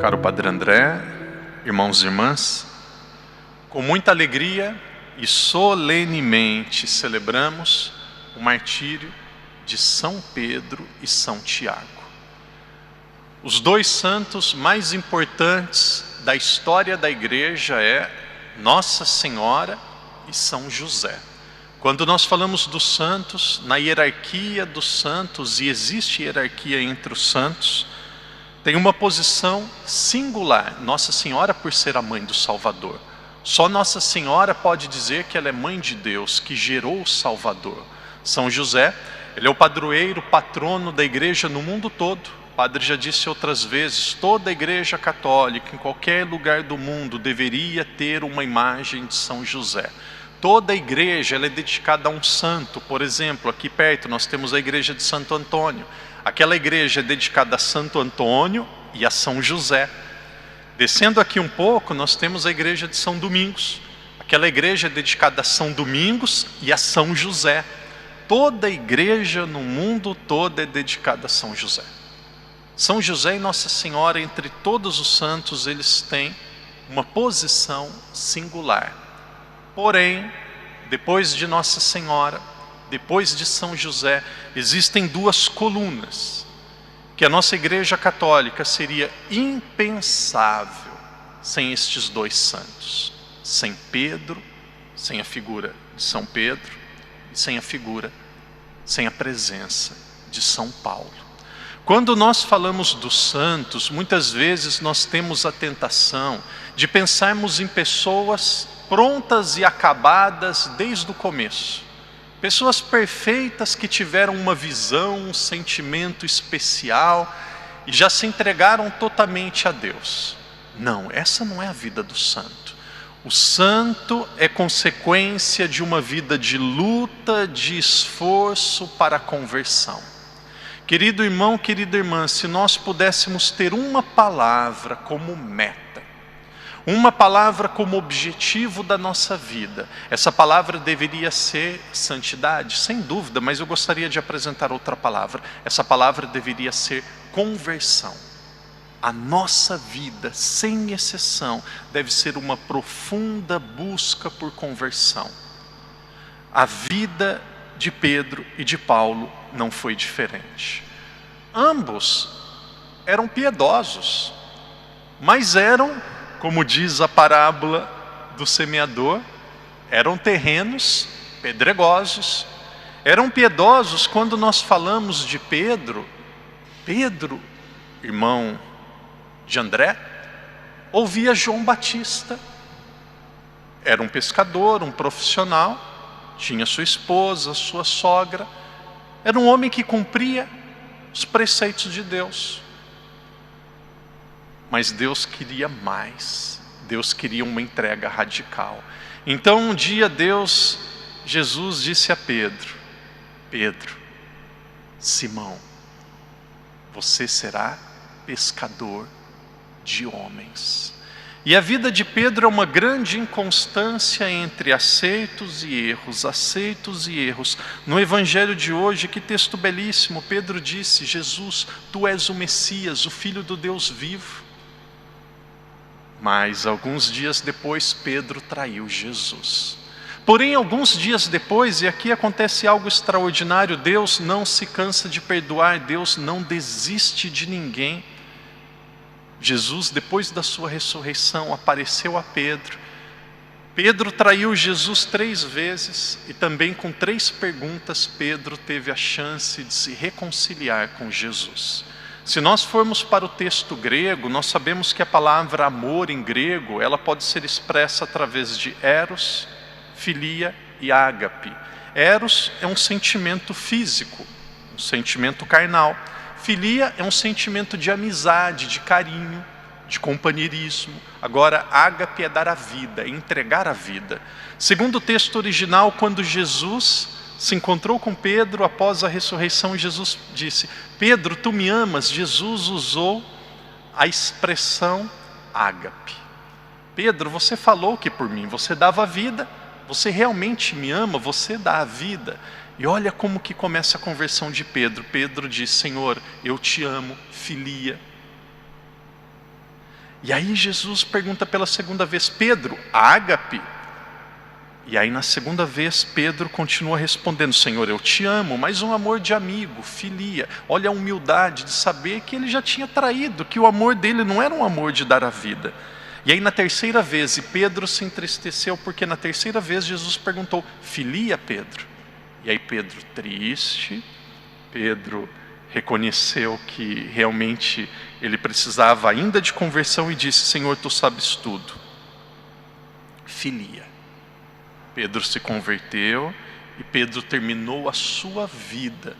Caro Padre André, irmãos e irmãs, com muita alegria e solenemente celebramos o martírio de São Pedro e São Tiago, os dois santos mais importantes da história da Igreja é Nossa Senhora e São José. Quando nós falamos dos santos, na hierarquia dos santos, e existe hierarquia entre os santos, tem uma posição singular. Nossa Senhora, por ser a mãe do Salvador. Só Nossa Senhora pode dizer que ela é mãe de Deus, que gerou o Salvador. São José, ele é o padroeiro, patrono da Igreja no mundo todo. O Padre já disse outras vezes, toda a Igreja Católica, em qualquer lugar do mundo, deveria ter uma imagem de São José. Toda a igreja ela é dedicada a um santo. Por exemplo, aqui perto nós temos a igreja de Santo Antônio. Aquela igreja é dedicada a Santo Antônio e a São José. Descendo aqui um pouco, nós temos a igreja de São Domingos. Aquela igreja é dedicada a São Domingos e a São José. Toda a igreja no mundo todo é dedicada a São José. São José e Nossa Senhora, entre todos os santos, eles têm uma posição singular. Porém, depois de Nossa Senhora, depois de São José, existem duas colunas, que a nossa Igreja Católica seria impensável sem estes dois santos. Sem Pedro, sem a figura de São Pedro, e sem a presença de São Paulo. Quando nós falamos dos santos, muitas vezes nós temos a tentação de pensarmos em pessoas prontas e acabadas desde o começo. Pessoas perfeitas que tiveram uma visão, um sentimento especial e já se entregaram totalmente a Deus. Não, essa não é a vida do santo. O santo é consequência de uma vida de luta, de esforço para a conversão. Querido irmão, querida irmã, se nós pudéssemos ter uma palavra como meta, uma palavra como objetivo da nossa vida, essa palavra deveria ser santidade, sem dúvida, mas eu gostaria de apresentar outra palavra. Essa palavra deveria ser conversão. A nossa vida, sem exceção, deve ser uma profunda busca por conversão. A vida de Pedro e de Paulo não foi diferente. Ambos eram piedosos, mas eram, como diz a parábola do semeador, eram terrenos pedregosos. Eram piedosos. Quando nós falamos de Pedro, irmão de André, ouvia João Batista. Era um pescador, um profissional, tinha sua esposa, sua sogra. Era um homem que cumpria os preceitos de Deus. Mas Deus queria mais. Deus queria uma entrega radical. Então um dia Jesus disse a Pedro: Pedro, Simão, você será pescador de homens. E a vida de Pedro é uma grande inconstância entre acertos e erros, aceitos e erros. No evangelho de hoje, que texto belíssimo, Pedro disse: Jesus, tu és o Messias, o Filho do Deus vivo. Mas alguns dias depois Pedro traiu Jesus. Porém, alguns dias depois, e aqui acontece algo extraordinário, Deus não se cansa de perdoar, Deus não desiste de ninguém. Jesus, depois da sua ressurreição, apareceu a Pedro. Pedro traiu Jesus 3 vezes e também com 3 perguntas Pedro teve a chance de se reconciliar com Jesus. Se nós formos para o texto grego, nós sabemos que a palavra amor em grego, ela pode ser expressa através de eros, filia e ágape. Eros é um sentimento físico, um sentimento carnal. Filia é um sentimento de amizade, de carinho, de companheirismo. Agora, ágape é dar a vida, é entregar a vida. Segundo o texto original, quando Jesus se encontrou com Pedro após a ressurreição, Jesus disse: Pedro, tu me amas? Jesus usou a expressão ágape. Pedro, você falou que por mim você dava a vida, você realmente me ama, você dá a vida. E olha como que começa a conversão de Pedro. Pedro diz: Senhor, eu te amo, filia. E aí Jesus pergunta pela segunda vez: Pedro, ágape? E aí na segunda vez Pedro continua respondendo: Senhor, eu te amo, mas um amor de amigo, filia. Olha a humildade de saber que ele já tinha traído, que o amor dele não era um amor de dar a vida. E aí na terceira vez, e Pedro se entristeceu, porque na terceira vez Jesus perguntou: filia, Pedro? E aí Pedro, triste, Pedro reconheceu que realmente ele precisava ainda de conversão e disse: Senhor, tu sabes tudo. Filia. Pedro se converteu e Pedro terminou a sua vida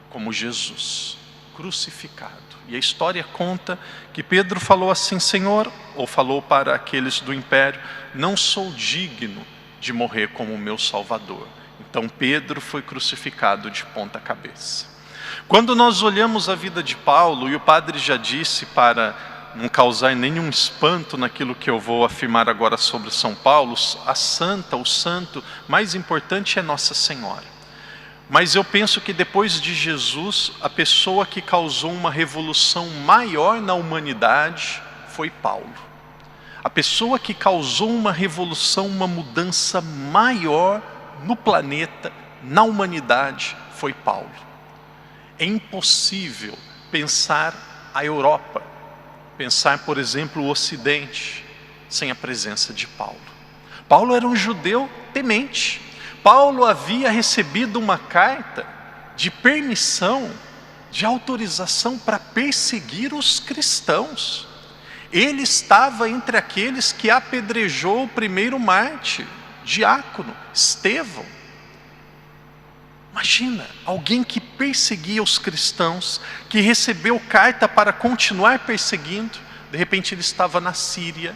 como Jesus, crucificado. E a história conta que Pedro falou assim: Senhor, ou falou para aqueles do império, não sou digno de morrer como meu Salvador. Então Pedro foi crucificado de ponta cabeça. Quando nós olhamos a vida de Paulo, e o padre já disse, para não causar nenhum espanto naquilo que eu vou afirmar agora sobre São Paulo, a santa, o santo mais importante é Nossa Senhora. Mas eu penso que depois de Jesus, a pessoa que causou uma revolução maior na humanidade foi Paulo. A pessoa que causou uma revolução, uma mudança maior no planeta, na humanidade, foi Paulo. É impossível pensar a Europa, pensar, por exemplo, o Ocidente, sem a presença de Paulo. Paulo era um judeu temente. Paulo havia recebido uma carta de permissão, de autorização para perseguir os cristãos. Ele estava entre aqueles que apedrejou o primeiro mártir, diácono, Estevão. Imagina, alguém que perseguia os cristãos, que recebeu carta para continuar perseguindo. De repente ele estava na Síria.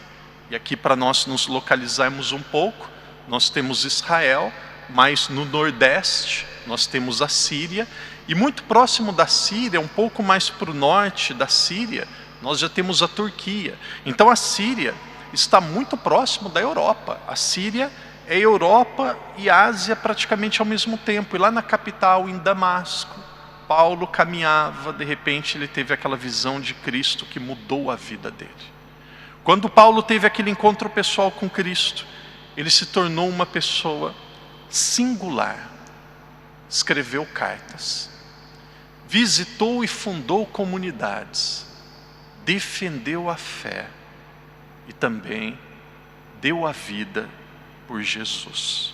E aqui, para nós nos localizarmos um pouco, nós temos Israel, mas no nordeste nós temos a Síria. E muito próximo da Síria, um pouco mais para o norte da Síria, nós já temos a Turquia. Então a Síria está muito próximo da Europa. A Síria é Europa e Ásia praticamente ao mesmo tempo. E lá na capital, em Damasco, Paulo caminhava, de repente ele teve aquela visão de Cristo que mudou a vida dele. Quando Paulo teve aquele encontro pessoal com Cristo, ele se tornou uma pessoa singular. Escreveu cartas, visitou e fundou comunidades, defendeu a fé e também deu a vida por Jesus.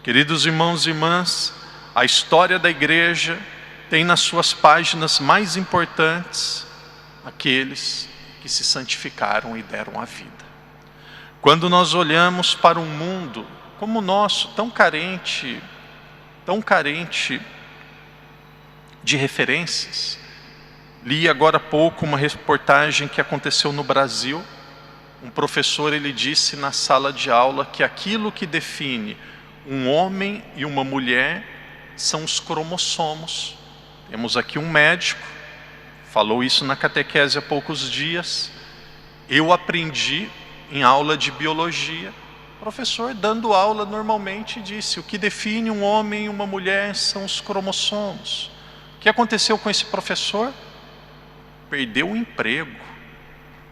Queridos irmãos e irmãs, a história da igreja tem nas suas páginas mais importantes aqueles que se santificaram e deram a vida. Quando nós olhamos para um mundo como o nosso, tão carente de referências, li agora há pouco uma reportagem que aconteceu no Brasil. Um professor, ele disse na sala de aula que aquilo que define um homem e uma mulher são os cromossomos. Temos aqui um médico, falou isso na catequese há poucos dias. Eu aprendi em aula de biologia. O professor, dando aula normalmente, disse: o que define um homem e uma mulher são os cromossomos. O que aconteceu com esse professor? Perdeu o emprego,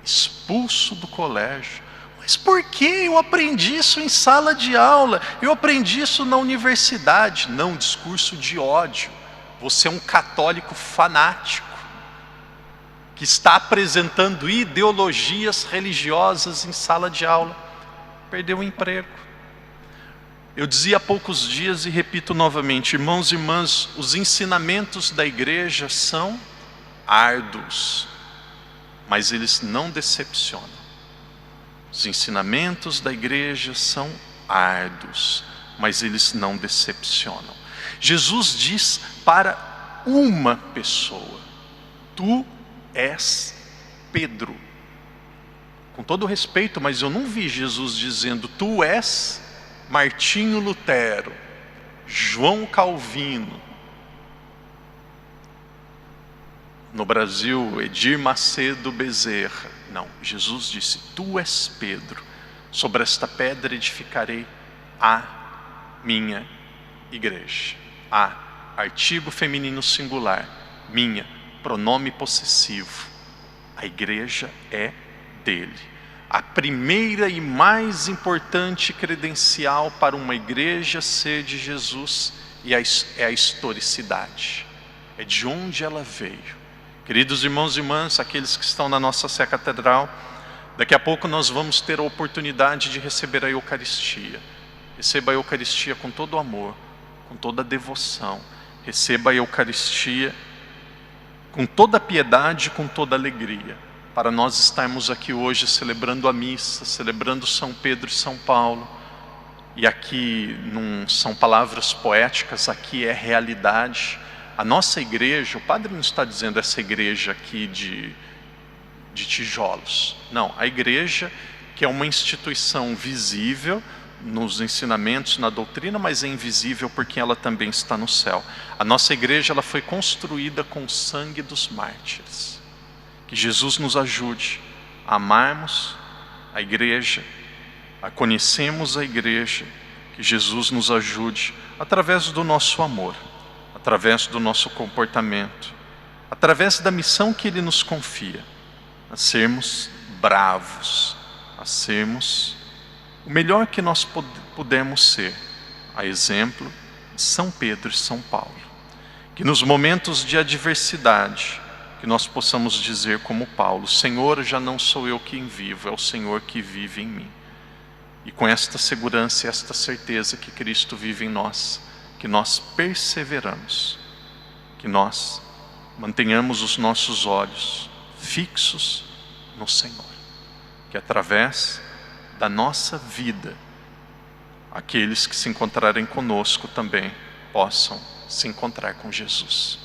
expulso do colégio. Mas por que eu aprendi isso em sala de aula? Eu aprendi isso na universidade. Não, discurso de ódio. Você é um católico fanático que está apresentando ideologias religiosas em sala de aula. Perdeu o emprego. Eu dizia há poucos dias e repito novamente: irmãos e irmãs, os ensinamentos da igreja são árduos, mas eles não decepcionam. Os ensinamentos da igreja são árduos, mas eles não decepcionam. Jesus diz para uma pessoa: tu és Pedro. Com todo respeito, mas eu não vi Jesus dizendo: tu és Martinho Lutero, João Calvino. No Brasil, Edir Macedo Bezerra. Não, Jesus disse: tu és Pedro, sobre esta pedra edificarei a minha igreja. A, artigo feminino singular, minha, pronome possessivo. A igreja é dele. A primeira e mais importante credencial para uma igreja ser de Jesus é a historicidade. É de onde ela veio. Queridos irmãos e irmãs, aqueles que estão na nossa Sé Catedral, daqui a pouco nós vamos ter a oportunidade de receber a Eucaristia. Receba a Eucaristia com todo o amor, com toda a devoção. Receba a Eucaristia com toda a piedade, com toda a alegria. Para nós estarmos aqui hoje celebrando a missa, celebrando São Pedro e São Paulo. E aqui não são palavras poéticas, aqui é realidade. A nossa igreja, o padre não está dizendo essa igreja aqui de tijolos. Não, a igreja que é uma instituição visível nos ensinamentos, na doutrina, mas é invisível porque ela também está no céu. A nossa igreja ela foi construída com o sangue dos mártires. Que Jesus nos ajude a amarmos a igreja, a conhecermos a igreja. Que Jesus nos ajude através do nosso amor, através do nosso comportamento, através da missão que Ele nos confia, a sermos bravos, a sermos o melhor que nós pudermos ser, a exemplo de São Pedro e São Paulo. Que nos momentos de adversidade, que nós possamos dizer como Paulo: Senhor, já não sou eu quem vivo, é o Senhor que vive em mim. E com esta segurança e esta certeza que Cristo vive em nós, que nós perseveramos, que nós mantenhamos os nossos olhos fixos no Senhor. Que através da nossa vida, aqueles que se encontrarem conosco também possam se encontrar com Jesus.